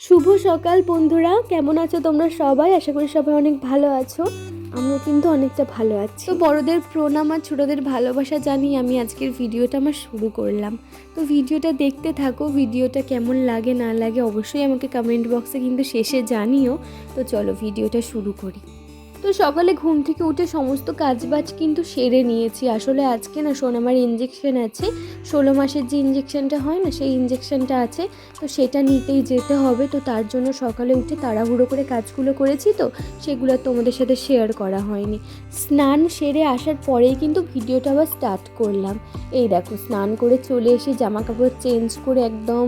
শুভ সকাল বন্ধুরা, কেমন আছো তোমরা সবাই? আশা করি সবাই অনেক ভালো আছো। আমিও কিন্তু অনেকটা ভালো আছি। তো বড়দের প্রণাম আর ছোটদের ভালোবাসা জানিয়ে আমি আজকের ভিডিওটা শুরু করলাম। তো ভিডিওটা দেখতে থাকো, ভিডিওটা কেমন লাগে না লাগে অবশ্যই আমাকে কমেন্ট বক্সে কিন্তু শেষে জানিও। তো চলো ভিডিওটা শুরু করি। তো সকালে ঘুম থেকে উঠে সমস্ত কাজবাজ কিন্তু সেরে নিয়েছি। আসলে আজকে না সোনামার ইঞ্জেকশন আছে, 16 মাসের যে ইঞ্জেকশনটা হয় না, সেই ইঞ্জেকশনটা আছে। তো সেটা নিতেই যেতে হবে। তো তার জন্য সকালে উঠে তাড়াহুড়ো করে কাজগুলো করেছি, তো সেগুলো তোমাদের সাথে শেয়ার করা হয়নি। স্নান সেরে আসার পরেই কিন্তু ভিডিওটা আবার স্টার্ট করলাম। এই দেখো, স্নান করে চলে এসে জামা কাপড় চেঞ্জ করে একদম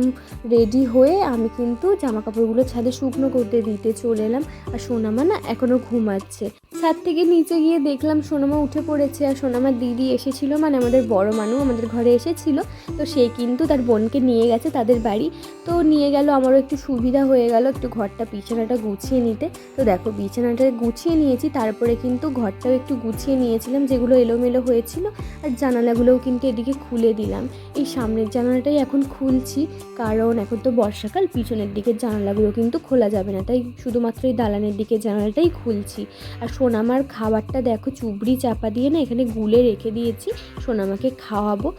রেডি হয়ে আমি কিন্তু জামা কাপড়গুলো ছাদে শুকনো করতে দিতে চলে এলাম। আর সোনামা না এখনও ঘুমাচ্ছে। ছাদ থেকে নিচে গিয়ে দেখলাম সোনামা উঠে পড়েছে, আর সোনামার দিদি এসেছিল, মানে আমাদের বড় মানুষ আমাদের ঘরে এসেছিল। তো সে কিন্তু তার বোনকে নিয়ে গেছে তাদের বাড়ি। তো নিয়ে গেল, আমারও একটু সুবিধা হয়ে গেল একটু ঘরটা বিছানাটা গুছিয়ে নিতে। তো দেখো বিছানাটা গুছিয়ে নিয়েছি, তারপরে কিন্তু ঘরটাও একটু গুছিয়ে নিয়েছিলাম যেগুলো এলোমেলো হয়েছিল। আর জানালাগুলোও কিন্তু এদিকে খুলে দিলাম। এই সামনের জানালাটাই এখন খুলছি, কারণ এখন তো বর্ষাকাল, পিছনের দিকের জানালাগুলো কিন্তু খোলা যাবে না, তাই শুধুমাত্র এই দালানের দিকের জানালাটাই খুলছি। আর সোনামার খাবারটা দেখো চুবড়ি চাপা দিয়ে না এখানে গুলে রেখে দিয়েছি, সোনামাকে খাওয়াবো।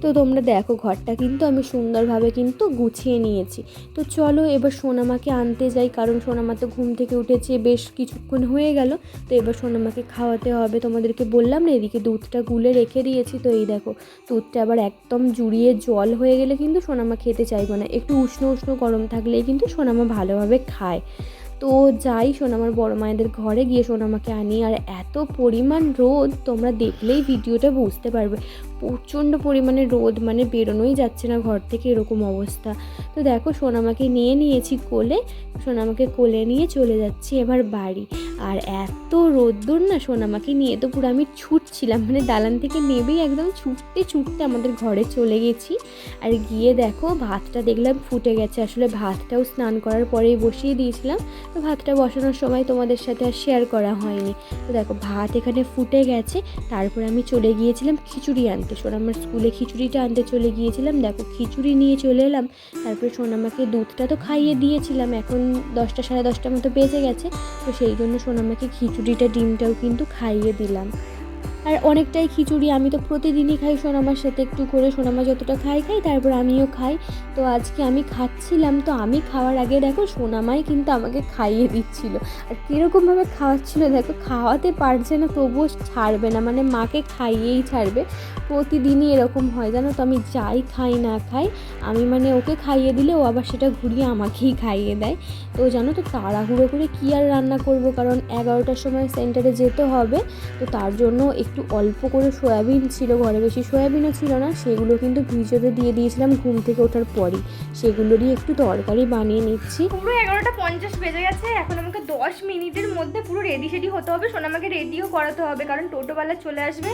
তো তোমরা দেখো ঘরটা কিন্তু আমি সুন্দরভাবে কিন্তু গুছিয়ে নিয়েছি। তো চলো এবার সোনামাকে আনতে যাই, কারণ সোনামা তো ঘুম থেকে উঠেছে বেশ কিছুক্ষণ হয়ে গেল। তো এবার সোনামাকে খাওয়াতে হবে। তোমাদেরকে বললাম না এদিকে দুধটা গুলে রেখে দিয়েছি। তো এই দেখো দুধটা আবার একদম জুড়িয়ে জল হয়ে গেলে কিন্তু সোনামা খেতে চাইবে না, একটু উষ্ণ উষ্ণ গরম থাকলেই কিন্তু সোনামা ভালোভাবে খায়। তো যাই সোনামার বড় মায়েদের ঘরে গিয়ে সোনামাকে আনি। আর এত পরিমাণ রোদ, তোমরা দেখলেই ভিডিওটা বুঝতে পারবে, প্রচণ্ড পরিমাণে রোদ, মানে বেরোনোই যাচ্ছে না ঘর থেকে, এরকম অবস্থা। তো দেখো সোনামাকে নিয়ে নিয়েছি কোলে, সোনামাকে কোলে নিয়ে চলে যাচ্ছি এবার বাড়ি। আর এত রোদ্দুর না, সোনামাকে নিয়ে তো পুরো আমি ছুটছিলাম, মানে দালান থেকে নেবেই একদম ছুটতে ছুটতে আমাদের ঘরে চলে গেছি। আর গিয়ে দেখো ভাতটা দেখলাম ফুটে গেছে। আসলে ভাতটাও স্নান করার পরেই বসিয়ে দিয়েছিলাম, তো ভাতটা বসানোর সময় তোমাদের সাথে আর শেয়ার করা হয়নি। তো দেখো ভাত এখানে ফুটে গেছে। তারপর আমি চলে গিয়েছিলাম খিচুড়ি আনতে, সোনামার স্কুলে খিচুড়িটা আনতে চলে গিয়েছিলাম। দেখো খিচুড়ি নিয়ে চলে এলাম। তারপরে সোনামাকে দুধটা তো খাইয়ে দিয়েছিলাম, এখন 10টা সাড়ে 10টার মতো বেজে গেছে। তো সেই জন্য সোনামাকে খিচুড়িটা ডিমটাও কিন্তু খাইয়ে দিলাম। আর অনেকটাই খিচুড়ি, আমি তো প্রতিদিনই খাই সোনামার সাথে একটু করে, সোনামা যতটা খাই তারপর আমিও খাই। তো আজকে আমি খাচ্ছিলাম, তো আমি খাওয়ার আগে দেখো সোনামাই কিন্তু আমাকে খাইয়ে দিচ্ছিল। আর কীরকমভাবে খাওয়াচ্ছিল দেখো, খাওয়াতে পারছে না তবুও ছাড়বে না, মানে মাকে খাইয়েই ছাড়বে। প্রতিদিনই এরকম হয় জানো তো, আমি যাই খাই না খাই, আমি মানে ওকে খাইয়ে দিলে ও আবার সেটা ঘুরিয়ে আমাকেই খাইয়ে দেয়। তো জানো তো তাড়াহুড়ো করে কী আর রান্না করব, কারণ 11টার সময় সেন্টারে যেতে হবে। তো তার জন্য একটু অল্প করে সয়াবিন ছিল ঘরে, বেশি সয়াবিনও ছিল না, সেগুলো কিন্তু ভিজোতে দিয়ে দিয়েছিলাম ঘুম থেকে ওঠার পরই। সেগুলোরই একটু তরকারি বানিয়ে নিচ্ছি। পুরো 11টা 50 বেজে গেছে, এখন আমাকে 10 মিনিটের মধ্যে পুরো রেডি হতে হবে। সোনামাকে রেডিও করাতে হবে, কারণ টোটোওয়ালা চলে আসবে।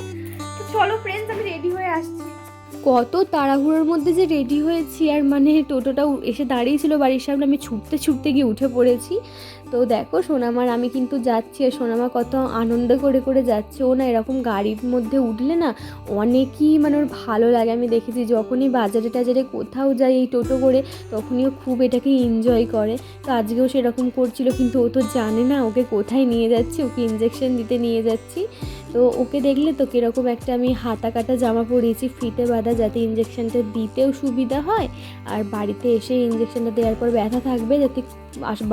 তো চলো ফ্রেন্ডস, আমি রেডি হয়ে আসছি। কত তাড়াহুড়োর মধ্যে যে রেডি হয়েছি, আর মানে টোটোটাও এসে দাঁড়িয়েছিল বাড়ির সামনে, আমি ছুটতে ছুটতে গিয়ে উঠে পড়েছি। তো দেখো সোনামার আমি কিন্তু যাচ্ছি, আর সোনামা কত আনন্দ করে করে যাচ্ছে। ও না এরকম গাড়ির মধ্যে উঠলে না অনেকই মানে ওর ভালো লাগে। আমি দেখেছি যখনই বাজারে টাজারে কোথাও যাই এই টোটো করে, তখনই ও খুব এটাকে এনজয় করে। তো আজকেও সেরকম করছিল, কিন্তু ও তো জানে না ওকে কোথায় নিয়ে যাচ্ছি, ওকে ইঞ্জেকশন দিতে নিয়ে যাচ্ছি। তো ওকে দেখলে তো কীরকম একটা আমি হাতা কাটা জামা পরিয়েছি ফিতে বাঁধা, যাতে ইঞ্জেকশনটা দিতেও সুবিধা হয়, আর বাড়িতে এসে ইঞ্জেকশনটা দেওয়ার পর ব্যথা থাকবে, যাতে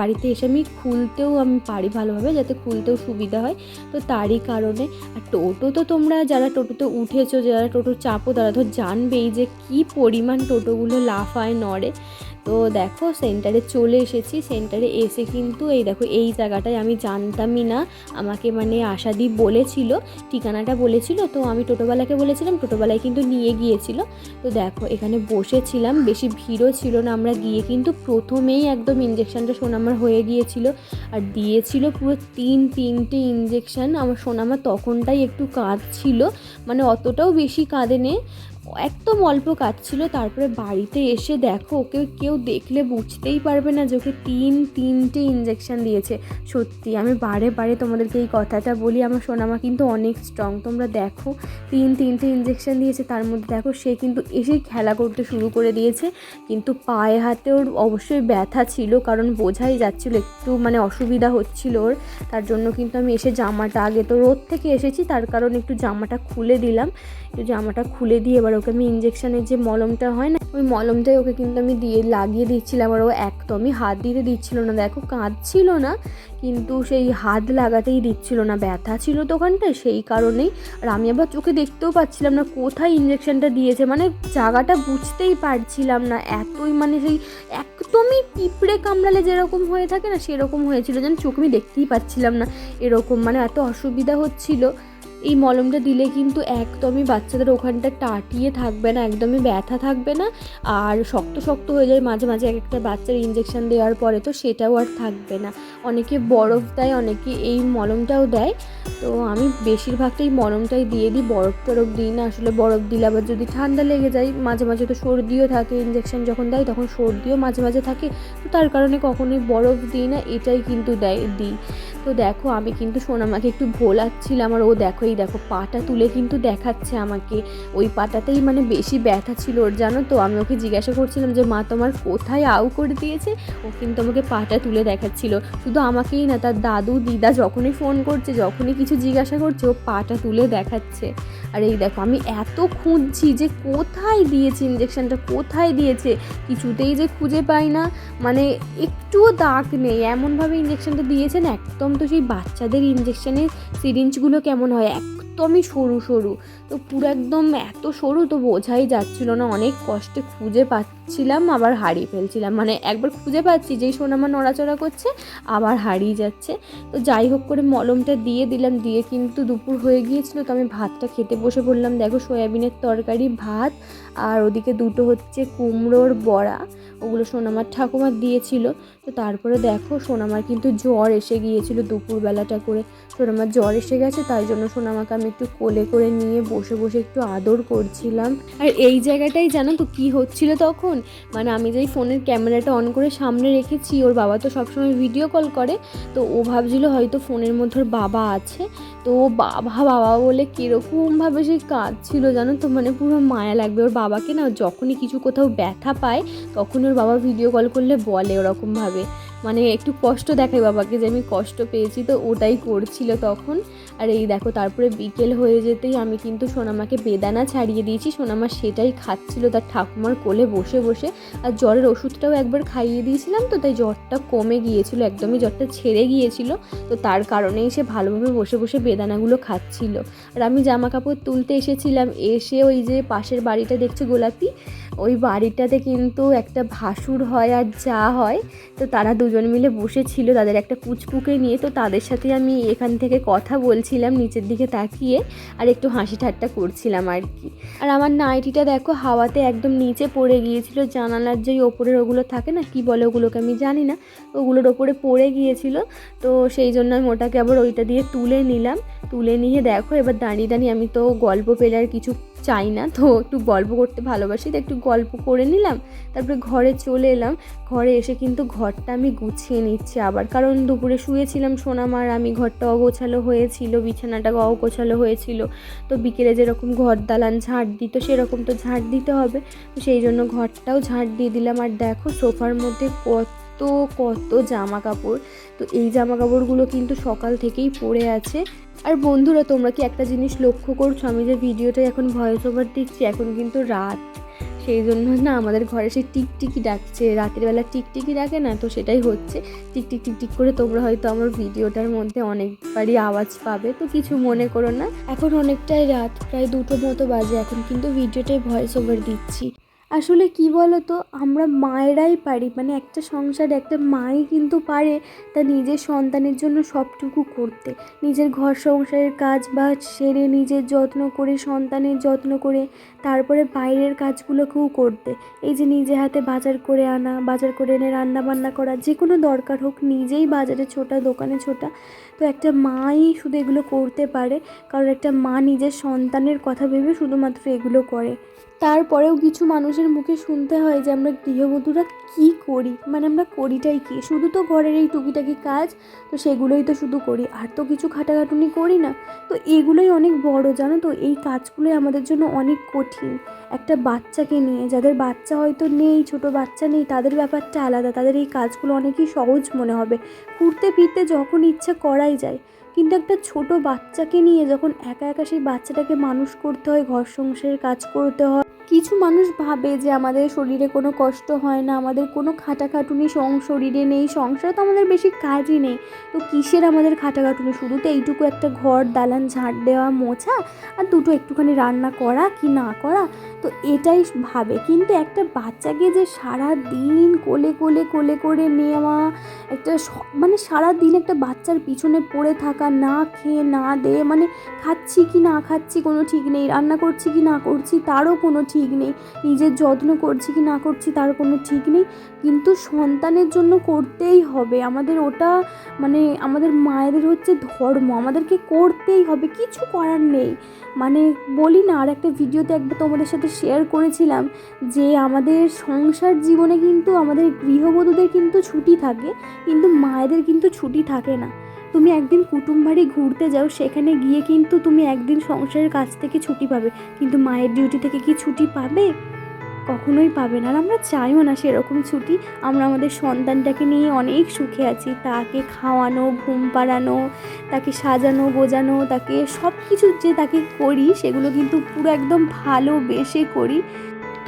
বাড়িতে এসে আমি খুলতেও আমি পারি ভালোভাবে, যাতে খুলতেও সুবিধা হয়। তো তারই কারণে। আর টোটো তো তোমরা যারা টোটোতে উঠেছো, যারা টোটো চাপো, তারা তো জানবেই যে কী পরিমাণ টোটোগুলো লাফায় নড়ে। তো দেখো সেন্টারে চলে এসেছি। সেন্টারে এসে কিন্তু এই দেখো এই জায়গাটায় আমি জানতামই না, আমাকে মানে আশাদি বলেছিল, ঠিকানাটা বলেছিল। তো আমি টোটোওয়ালাকে বলেছিলাম, টোটোওয়ালাই কিন্তু নিয়ে গিয়েছিল। তো দেখো এখানে বসেছিলাম, বেশি ভিড়ও ছিল না। আমরা গিয়ে কিন্তু প্রথমেই একদম ইঞ্জেকশনটা সোনামার হয়ে গিয়েছিল, আর দিয়েছিল পুরো তিনটে ইঞ্জেকশন। আমার সোনামা তখনটাই একটু কাঁদছিল, মানে অতটাও বেশি কাঁদেনে, একদম অল্প কাটছিল। তারপরে বাড়িতে এসে দেখো ওকে কেউ দেখলে বুঝতেই পারবে না যে ওকে তিনটে ইঞ্জেকশন দিয়েছে। সত্যি আমি বারে বারে তোমাদেরকে এই কথাটা বলি, আমার সোনামা কিন্তু অনেক স্ট্রং। তোমরা দেখো তিনটে ইঞ্জেকশন দিয়েছে, তার মধ্যে দেখো সে কিন্তু এসেই খেলা করতে শুরু করে দিয়েছে। কিন্তু পায়ে হাতে ওর অবশ্যই ব্যথা ছিল, কারণ বোঝাই যাচ্ছিলো একটু মানে অসুবিধা হচ্ছিল ওর। তার জন্য কিন্তু আমি এসে জামাটা, আগে তো রোদ থেকে এসেছি তার কারণ একটু জামাটা খুলে দিলাম, একটু জামাটা খুলে দিয়ে এবার ওকে আমি ইঞ্জেকশনের যে মলমটা হয় না, ওই মলমটাই ওকে কিন্তু আমি লাগিয়ে দিচ্ছিলাম। আর ও একদমই হাত দিতে দিচ্ছিল না, দেখো কাঁদছিল না কিন্তু সেই হাত লাগাতেই দিচ্ছিল না, ব্যথা ছিল তো ওখানটায় সেই কারণেই। আর আমি আবার চোখে দেখতেও পাচ্ছিলাম না কোথায় ইঞ্জেকশনটা দিয়েছে, মানে জায়গাটা বুঝতেই পারছিলাম না, এতই মানে সেই একদমই পিঁপড়ে কামড়ালে যেরকম হয়ে থাকে না সেরকম হয়েছিল, যেন চোখ আমি দেখতেই পাচ্ছিলাম না এরকম, মানে এত অসুবিধা হচ্ছিল। এই মলমটা দিলে কিন্তু একদমই বাচ্চাদের ওখানটা টাটিয়ে থাকবে না, একদমই ব্যথা থাকবে না, আর শক্ত শক্ত হয়ে যায় মাঝে মাঝে এক একটা বাচ্চার ইঞ্জেকশন দেওয়ার পরে, তো সেটাও আর থাকবে না। অনেকে বরফ দেয়, অনেকে এই মলমটাও দেয়, তো আমি বেশিরভাগটাই মলমটাই দিয়ে দিই, বরফ টরফ দিই না। আসলে বরফ দিলে আবার যদি ঠান্ডা লেগে যায়, মাঝে মাঝে তো সর্দিও থাকে, ইঞ্জেকশন যখন দেয় তখন সর্দিও মাঝে মাঝে থাকে, তো তার কারণে কখনোই বরফ দিই না, এটাই কিন্তু দিই। তো দেখো আমি কিন্তু সোনামাকে একটু ভোলাচ্ছিলাম, আর ও দেখো এই দেখো পাটা তুলে কিন্তু দেখাচ্ছে আমাকে, ওই পাটাতেই মানে বেশি ব্যথা ছিল ওর, জানো তো। আমি ওকে জিজ্ঞাসা করছিলাম যে মা তোমার কোথায় আউ করে দিয়েছে, ও কিন্তু আমাকে পাটা তুলে দেখাচ্ছিল। শুধু আমাকেই না, তার দাদু দিদা যখনই ফোন করছে, যখনই কিছু জিজ্ঞাসা করছে, ও পাটা তুলে দেখাচ্ছে। আর এই দেখো আমি এত খুঁজছি যে কোথায় দিয়েছে ইঞ্জেকশনটা, কোথায় দিয়েছে, কিছুতেই যে খুঁজে পাই না, মানে একটুও দাগ নেই, এমনভাবে ইঞ্জেকশনটা দিয়েছেন একদম। তো সেই বাচ্চাদের ইঞ্জেকশনের সিরিঞ্জগুলো কেমন হয়, একদমই সরু সরু, তো পুরো একদম এত সরু, তো বোঝাই যাচ্ছিল না, অনেক কষ্টে খুঁজে পাচ্ছিলাম আবার হারিয়ে ফেলছিলাম, মানে একবার খুঁজে পাচ্ছি যেই সোনামা নড়াচড়া করছে আবার হারিয়ে যাচ্ছে। তো যাই হোক করে মলমটা দিয়ে দিলাম, দিয়ে কিন্তু দুপুর হয়ে গিয়েছিল, তো আমি ভাতটা খেতে বসে পড়লাম। দেখো সয়াবিনের তরকারি, ভাত, আর ওদিকে দুটো হচ্ছে কুমড়োর বড়া, ওগুলো সোনামার ঠাকুমার দিয়েছিল। তো তারপরে দেখো সোনামার কিন্তু জ্বর এসে গিয়েছিল দুপুরবেলাটা করে, সোনামার জ্বর এসে গেছে, তাই জন্য সোনামাকে আমি একটু কোলে করে নিয়ে বসে বসে একটু আদর করছিলাম। আর এই জায়গাটাই জানো তো কী হচ্ছিল তখন, মানে আমি যেই ফোনের ক্যামেরাটা অন করে সামনে রেখেছি, ওর বাবা তো সবসময় ভিডিও কল করে, তো ও ভাবছিল হয়তো ফোনের মধ্যে ওর বাবা আছে, তো বাবা বাবা বলে কীরকমভাবে সেই কাঁদছিল জানো তো, মানে পুরো মায়া লাগবে ওর বাবাকে না, যখনই কিছু কোথাও ব্যথা পায় তখন ওর বাবা ভিডিও কল করলে বলে ওরকমভাবে, মানে একটু কষ্ট দেখায় বাবাকে যে আমি কষ্ট পেয়েছি, তো ওটাই করছিল তখন। আর এই দেখো তারপরে বিকেল হয়ে যেতেই আমি কিন্তু সোনামাকে বেদানা ছাড়িয়ে দিয়েছি, সোনামা সেটাই খাচ্ছিল তার ঠাকুমার কোলে বসে বসে। আর জ্বরের ওষুধটাও একবার খাইয়ে দিয়েছিলাম, তো তাই জ্বরটা কমে গিয়েছিল, একদমই জ্বরটা ছেড়ে গিয়েছিল, তো তার কারণেই সে ভালোভাবে বসে বসে বেদানাগুলো খাচ্ছিল। আর আমি জামা কাপড় তুলতে এসেছিলাম, এসে ওই যে পাশের বাড়িটা দেখছো গোলাপি, ওই বাড়িটাতে কিন্তু একটা ভাসুর হয় আর যা হয়, তো তারা দুজন মিলে বসেছিল তাদের একটা পুচপুকে নিয়ে, তো তাদের সাথে আমি এখান থেকে কথা বলছিলাম নিচের দিকে তাকিয়ে, আর একটু হাসি ঠাট্টা করছিলাম আর কি। আর আমার নাইটিটা দেখো হাওয়াতে একদম নিচে পড়ে গিয়েছিল, জানালার যেই ওপরের ওগুলো থাকে না, কি বলে ওগুলোকে আমি জানি না, ওগুলোর ওপরে পড়ে গিয়েছিল, তো সেই জন্য আমি ওটাকে আবার ওইটা দিয়ে তুলে নিলাম। তুলে নিয়ে দেখো এবার দাঁড়িয়ে দাঁড়িয়ে, আমি তো গল্প পেলে আর কিছু চাই না, তো একটু গল্প করতে ভালোবাসি, তো একটু গল্প করে নিলাম, তারপরে ঘরে চলে এলাম। ঘরে এসে কিন্তু ঘরটা আমি গুছিয়ে নিচ্ছি আবার, কারণ দুপুরে শুয়েছিলাম সোনামার আমি, ঘরটা অগোছালো হয়েছিল, বিছানাটা অগোছালো হয়েছিল, তো বিকেলে যেরকম ঘর দালান ঝাঁট দিত সেরকম তো ঝাঁট দিতে হবে, তো সেই জন্য ঘরটাও ঝাঁট দিয়ে দিলাম। আর দেখো সোফার মধ্যে কত কত জামা কাপড়, তো এই জামা কাপড়গুলো কিন্তু সকাল থেকেই পড়ে আছে। আর বন্ধুরা তোমরা কি একটা জিনিস লক্ষ্য করছো, আমি যে ভিডিওটা এখন ভয়েস ওভার দিচ্ছি, এখন কিন্তু রাত, সেই জন্য না আমাদের ঘরে সেই টিকটিকি ডাকছে, রাতের বেলা টিকটিকি ডাকে না, তো সেটাই হচ্ছে, টিকটিক টিকটিক করে। তোমরা হয়তো আমার ভিডিওটার মধ্যে অনেকবারই আওয়াজ পাবে, তো কিছু মনে করো না। এখন অনেকটাই রাত, প্রায় 2টো মতো বাজে, এখন কিন্তু ভিডিওটাই ভয়েস ওভার দিচ্ছি। আসলে কি বলো তো, আমরা মায়েরাই পারি, মানে একটা সংসার একটা মাই কিন্তু পারে তার নিজের সন্তানের জন্য সবটুকু করতে, নিজের ঘর সংসারের কাজ বাজ সেরে নিজের যত্ন করে সন্তানের যত্ন করে তারপরে বাইরের কাজগুলোকেও করতে, এই যে নিজে হাতে বাজার করে আনা, বাজার করে এনে রান্না বান্না করা, যে কোনো দরকার হোক নিজেই বাজারে ছোটা, দোকানে ছোটা, তো একটা মাই শুধু এগুলো করতে পারে, কারণ একটা মা নিজের সন্তানের কথা ভেবে শুধুমাত্র এগুলো করে। তারপরেও কিছু মানুষের মুখে শুনতে হয় যে আমরা গৃহবধূরা কী করি, মানে আমরা করিটাই কী, শুধু তো ঘরের এই টুকিটাকি কাজ, তো সেগুলোই তো শুধু করি, আর তো কিছু খাটাখাটুনি করি না। তো এগুলোই অনেক বড়, জানো তো, এই কাজগুলোই আমাদের জন্য অনেক কঠিন। একটা বাচ্চাকে নিয়ে, যাদের বাচ্চা হয়তো নেই, ছোট বাচ্চা নেই, তাদের ব্যাপারটা আলাদা, তাদের এই কাজগুলো অনেকই সহজ মনে হবে, ঘুরতে ফিরতে যখন ইচ্ছা করাই যায়। কিন্তু একটা ছোট বাচ্চাকে নিয়ে যখন একা একা সেই বাচ্চাটাকে মানুষ করতে হয়, ঘর সংসারের কাজ করতে হয়, কিছু মানুষ ভাবে যে আমাদের শরীরে কোনো কষ্ট হয় না, আমাদের কোনো খাটাখাটুনি শরীরে নেই, সংসারে তো আমাদের বেশি কাজই নেই, তো কিসের আমাদের খাটাখাটুনি, শুধু তো এইটুকু একটা ঘর দালান ঝাঁট দেওয়া, মোছা, আর দুটো একটুখানি রান্না করা কি না করা, তো এটাই ভাবে। কিন্তু একটা বাচ্চাকে যে সারা দিন কোলে কোলে কোলে করে নেওয়া, একটা মানে সারা দিন একটা বাচ্চার পিছনে পড়ে থাকা, না খেয়ে না দে, মানে খাচ্ছি কি না খাচ্ছি কোনো ঠিক নেই, রান্না করছি কি না করছি তারও কোনো ঠিক নেই, নিজের যত্ন করছি কি না করছি তার কোনো ঠিক নেই, কিন্তু সন্তানের জন্য করতেই হবে আমাদের ওটা, মানে আমাদের মায়েদের হচ্ছে ধর্ম, আমাদেরকে করতেই হবে, কিছু করার নেই। মানে বলি না, আর একটা ভিডিওতে একবার তোমাদের সাথে শেয়ার করেছিলাম যে আমাদের সংসার জীবনে কিন্তু আমাদের গৃহবধূদের কিন্তু ছুটি থাকে, কিন্তু মায়েদের কিন্তু ছুটি থাকে না। তুমি একদিন কুটুম বাড়ি ঘুরতে যাও, সেখানে গিয়ে কিন্তু তুমি একদিন সংসারের কাছ থেকে ছুটি পাবে, কিন্তু মায়ের ডিউটি থেকে কি ছুটি পাবে? কখনোই পাবে না। আর আমরা চাইও না সেরকম ছুটি। আমরা আমাদের সন্তানটাকে নিয়ে অনেক সুখে আছি, তাকে খাওয়ানো, ঘুম পাড়ানো, তাকে সাজানো গোজানো, তাকে সব কিছু যে তাকে করি সেগুলো কিন্তু পুরো একদম ভালোবেসে করি।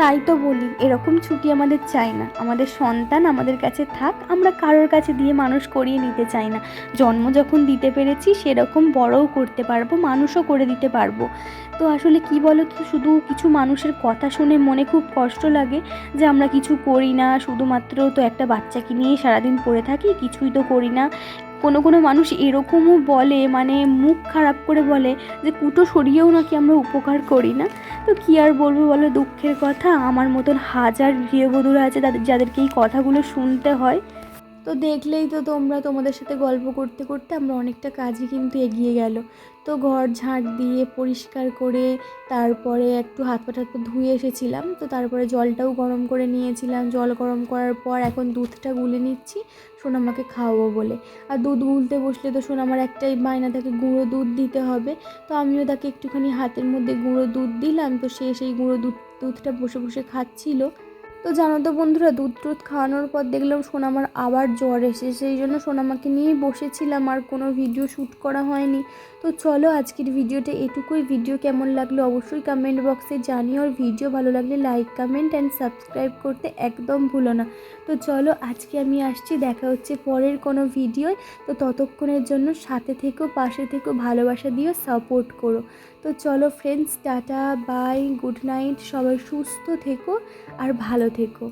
তাই তো বলি, এরকম ছুটি আমাদের চাই না, আমাদের সন্তান আমাদের কাছে থাক, আমরা কারোর কাছে দিয়ে মানুষ করিয়ে নিতে চাই না। জন্ম যখন দিতে পেরেছি সেরকম বড়ও করতে পারবো, মানুষও করে দিতে পারবো। তো আসলে কি বলো কি, শুধু কিছু মানুষের কথা শুনে মনে খুব কষ্ট লাগে যে আমরা কিছু করি না, শুধুমাত্র তো একটা বাচ্চাকে নিয়েই সারাদিন পড়ে থাকি, কিছুই তো করি না। কোনো মানুষ এরকমও বলে, মানে মুখ খারাপ করে বলে যে কুটো সরিয়েও নাকি আমরা উপকার করি না। তো কী আর বলবো বলো, দুঃখের কথা, আমার মতন হাজার গৃহবধূরা আছে যাদেরকে এই কথাগুলো শুনতে হয়। তো দেখলেই তো তোমরা, তোমাদের সাথে গল্প করতে করতে আমরা অনেকটা কাজই কিন্তু এগিয়ে গেল। তো ঘর ঝাঁট দিয়ে পরিষ্কার করে তারপরে একটু হাত পা ধুয়ে এসেছিলাম, তো তারপরে জলটাও গরম করে নিয়েছিলাম, জল গরম করার পর এখন দুধটা গুলে নিচ্ছি সোনামাকে খাওয়াবো বলে। আর দুধ গুলতে বসলে তো সোনামার একটাই বায়না থাকে, গুঁড়ো দুধ দিতে হবে। তো আমিও তাকে একটুখানি হাতের মধ্যে গুঁড়ো দুধ দিলাম, তো সে সেই গুঁড়ো দুধটা বসে বসে খাচ্ছিল। তো জানো তো বন্ধুরা, দুধ খাওয়ানোর পর দেখলাম সোনামার আবার জ্বর এসে, সেই জন্য সোনামাকে নিয়েই বসেছিলাম, আর কোনো ভিডিও শ্যুট করা হয়নি। তো চলো আজকের ভিডিওটা এটুকুই। ভিডিও কেমন লাগলো অবশ্যই কমেন্ট বক্সে জানিও, আর ভিডিও ভালো লাগলে লাইক কমেন্ট অ্যান্ড সাবস্ক্রাইব করতে একদম ভুলো না। তো চলো আজকে আমি আসছি, দেখা হচ্ছে পরের কোনো ভিডিও। তো ততক্ষণের জন্য সাথে থেকো, পাশে থেকো, ভালোবাসা দিও, সাপোর্ট করো। তো চলো friends, tata, bye, good night, সবাই সুস্থ থেকো আর ভালো থেকো।